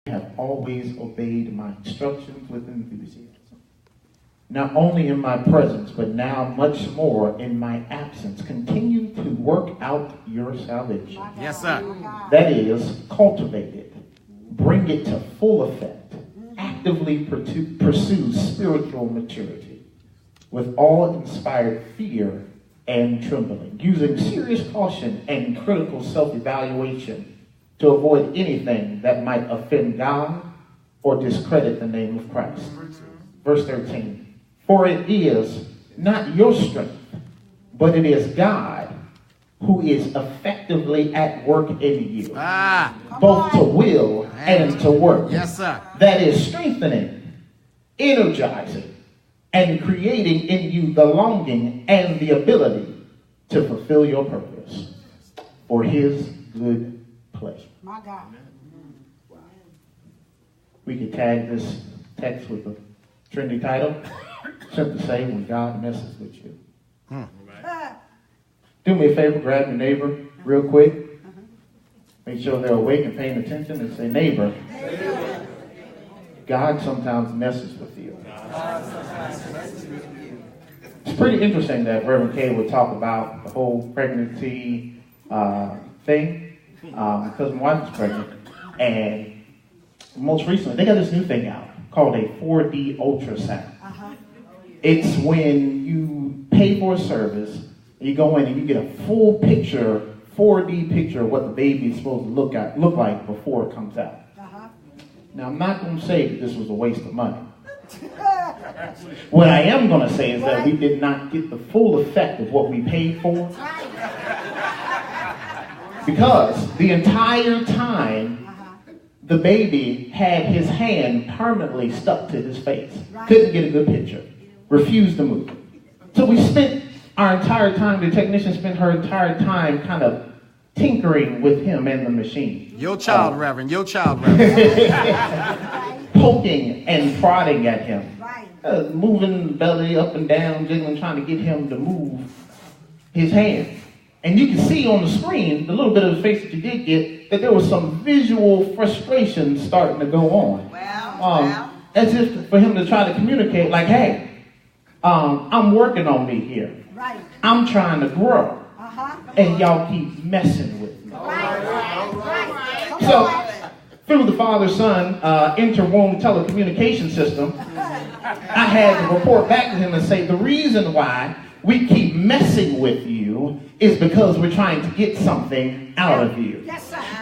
have always obeyed my instructions with enthusiasm. Not only in my presence, but now much more in my absence. Continue to work out your salvation. Yes, sir. That is, cultivate it. Bring it to full effect. Actively pursue spiritual maturity with all-inspired fear and trembling, using serious caution and critical self-evaluation to avoid anything that might offend God or discredit the name of Christ. Verse 13. For it is not your strength, but it is God who is effectively at work in you, both to will and to work. Yes, sir. That is strengthening, energizing, and creating in you the longing and the ability to fulfill your purpose for his good pleasure. My God. We could tag this text with a trendy title. Simply say, when God messes with you. Do me a favor, grab your neighbor real quick. Make sure they're awake and paying attention, and say, neighbor, God sometimes messes with you. It's pretty interesting that Reverend K would talk about the whole pregnancy thing, because my wife is pregnant, and most recently they got this new thing out called a 4D ultrasound. It's when you pay for a service, you go in and you get a full picture, 4D picture of what the baby is supposed to look like before it comes out. Now, I'm not going to say that this was a waste of money. What I am going to say is that we did not get the full effect of what we paid for. Because the entire time, the baby had his hand permanently stuck to his face. Couldn't get a good picture. Refused to move. So we spent our entire time, the technician spent her entire time kind of tinkering with him and the machine. Your child, Reverend. Your child, Reverend. Poking and prodding at him. Moving the belly up and down, jiggling, trying to get him to move his hand. And you can see on the screen, the little bit of the face that you did get, that there was some visual frustration starting to go on. As if for him to try to communicate, like, hey, I'm working on me here. I'm trying to grow. And y'all keep messing with me. So, through the father-son inter-womb telecommunication system, I had to report back to him and say, the reason why we keep messing with you is because we're trying to get something out of you.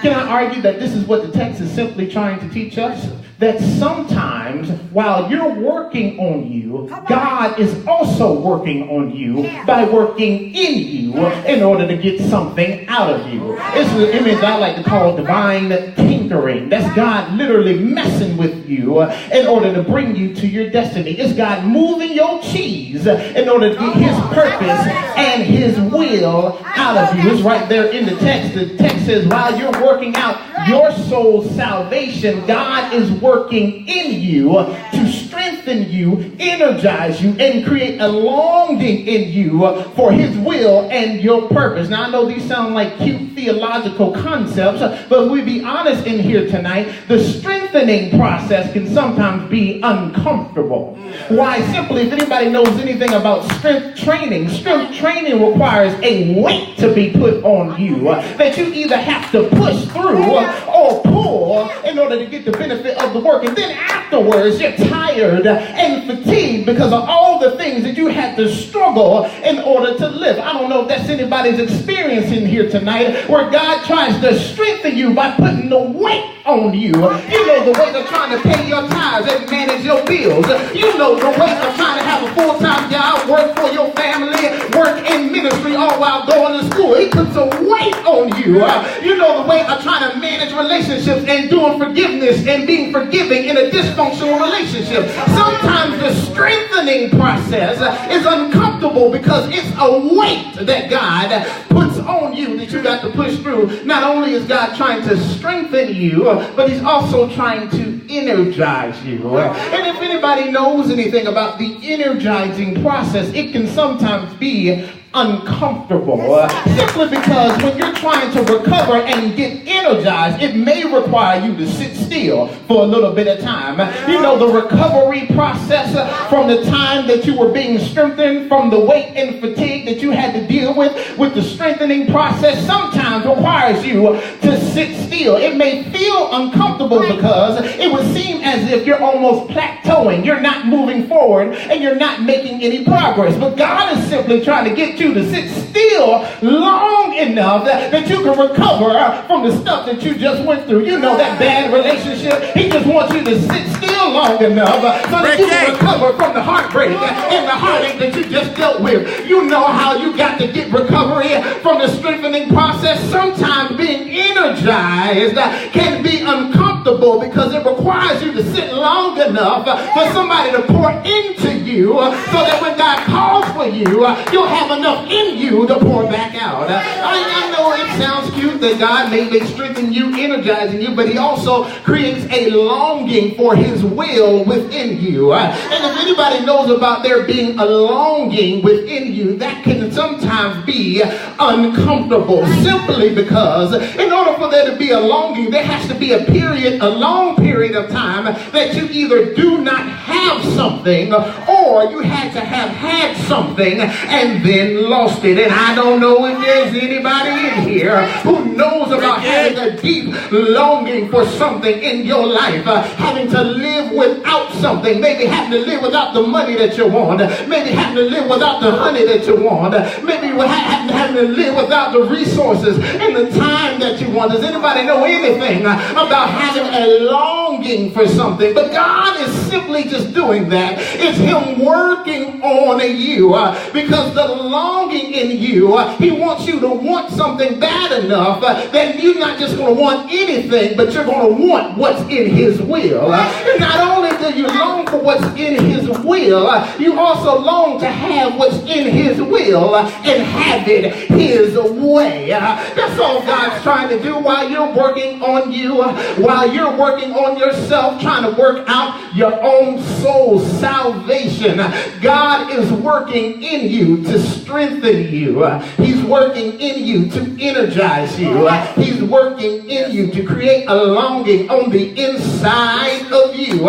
Can I argue that this is what the text is simply trying to teach us? That sometimes while you're working on you, God is also working on you by working in you in order to get something out of you. It's an image I like to call divine tinkering. That's God literally messing with you in order to bring you to your destiny. It's God moving your cheese in order to get his purpose and his will out of you. It's right there in the text. The text says while you're working out your soul's salvation, God is working in you to strengthen you, energize you, and create a longing in you for his will and your purpose. Now, I know these sound like cute theological concepts, but we'll be honest in here tonight, the strengthening process can sometimes be uncomfortable. Why? Simply, if anybody knows anything about strength training requires a weight to be put on you that you either have to push through or pull in order to get the benefit of the work. And then afterwards, you're tired and fatigued because of all the things that you had to struggle in order to live. I don't know if that's anybody's experience in here tonight where God tries to strengthen you by putting the weight on you. You know the weight of trying to pay your tithes and manage your bills. You know the weight of trying to have a full-time job, work for your family, work in ministry all while going to school. He puts a weight on you. You know the weight of trying to manage relationships and doing forgiveness and being forgiving in a dysfunctional relationship. Sometimes the strengthening process is uncomfortable because it's a weight that God puts on you that you got to push through. Not only is God trying to strengthen you, but he's also trying to energize you. And if anybody knows anything about the energizing process, it can sometimes be uncomfortable. Simply because when you're trying to recover and get energized, it may require you to sit still for a little bit of time. You know, the recovery process from the time that you were being strengthened, from the weight and fatigue that you had to deal with the strengthening process, sometimes requires you to sit still. It may feel uncomfortable because it would seem as if you're almost plateauing. You're not moving forward and you're not making any progress. But God is simply trying to get you to sit still long enough that you can recover from the stuff that you just went through. You know, that bad relationship. He just wants you to sit still long enough so that you can recover from the heartbreak and the heartache that you just dealt with. You know how you got to get recovery from the strengthening process. Sometimes being energized can be uncomfortable because it requires you to sit long enough for somebody to pour into you so that when God calls for you, you'll have enough in you to pour back out. I know it sounds cute that God may strengthen you, energizing you, but he also creates a longing for his will within you. And if anybody knows about there being a longing within you, that can sometimes be uncomfortable, simply because in order for there to be a longing, there has to be a long period of time that you either do not have something or you had to have had something and then lost it. And I don't know if there's anybody in here who knows about having a deep longing for something in your life, having to live without something, maybe having to live without the money that you want, maybe having to live without the honey that you want, maybe having to live without the resources and the time that you want. Does anybody know anything about having a longing for something? But God is simply just doing that. It's him working on you because the longing in you, he wants you to want something bad enough that you're not just going to want anything, but you're going to want what's in his will. And not only do you long for what's in his will, you also long to have what's in his will and have it his way. That's all God's trying to do while you're working on you, while you're working on yourself, trying to work out your own soul's salvation. God is working in you to strengthen you. He's working in you to energize you. He's working in you to create a longing on the inside of you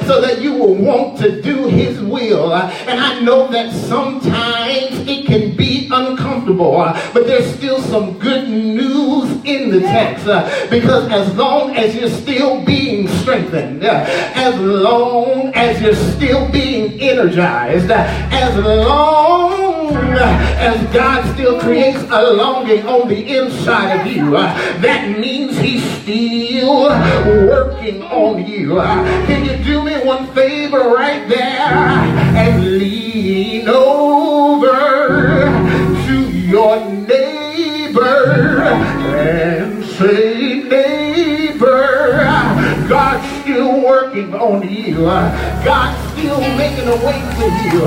so that you will want to do his will. And I know that sometimes it can be uncomfortable, but there's still some good news in the text because as long as you're still being strengthened, as long as you're still being energized, as long as God still creates a longing on the inside of you, that means he's still working on you. Can you do me one favor right there and lean over to your neighbor and say, neighbor, God's still working on you. God's still making a way for you.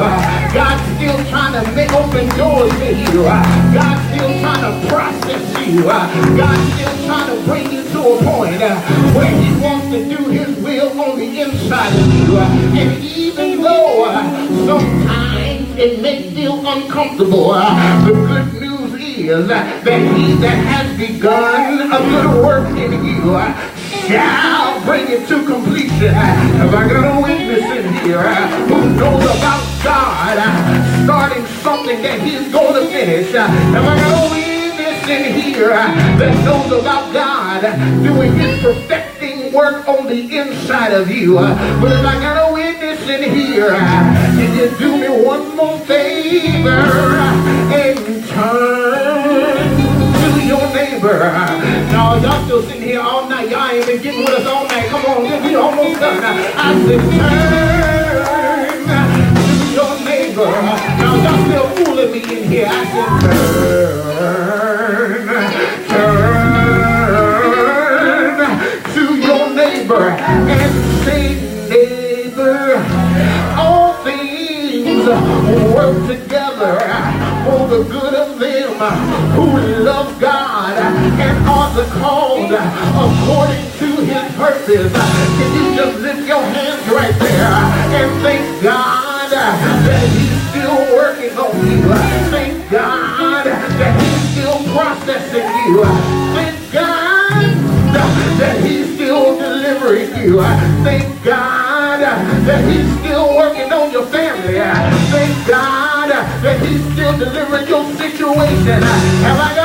God's still trying to make open doors for you. God's still trying to process you. God's still trying to bring you to a point where he wants to do his will on the inside of you. And even though sometimes it may feel uncomfortable, the good news is that he that has begun a good work in you shall bring it to completion. Have I got a witness in here who knows about God starting something that he's going to finish? Have I got a witness in here that knows about God doing his perfecting work on the inside of you? But if I got a witness in here, can you do me one more favor and turn to your neighbor? No, y'all still sitting here all night. Y'all ain't been getting with us all night. Come on, we almost done. I said turn to your neighbor. Now y'all still fooling me in here. I said turn to your neighbor and say, neighbor, all things work together for the good of them who love God and are the called according to his purpose. Can you just lift your hands right there and thank God that he's still working on you? Thank God you. Thank God that he's still delivering you. Thank God that he's still working on your family. Thank God that he's still delivering your situation. Have I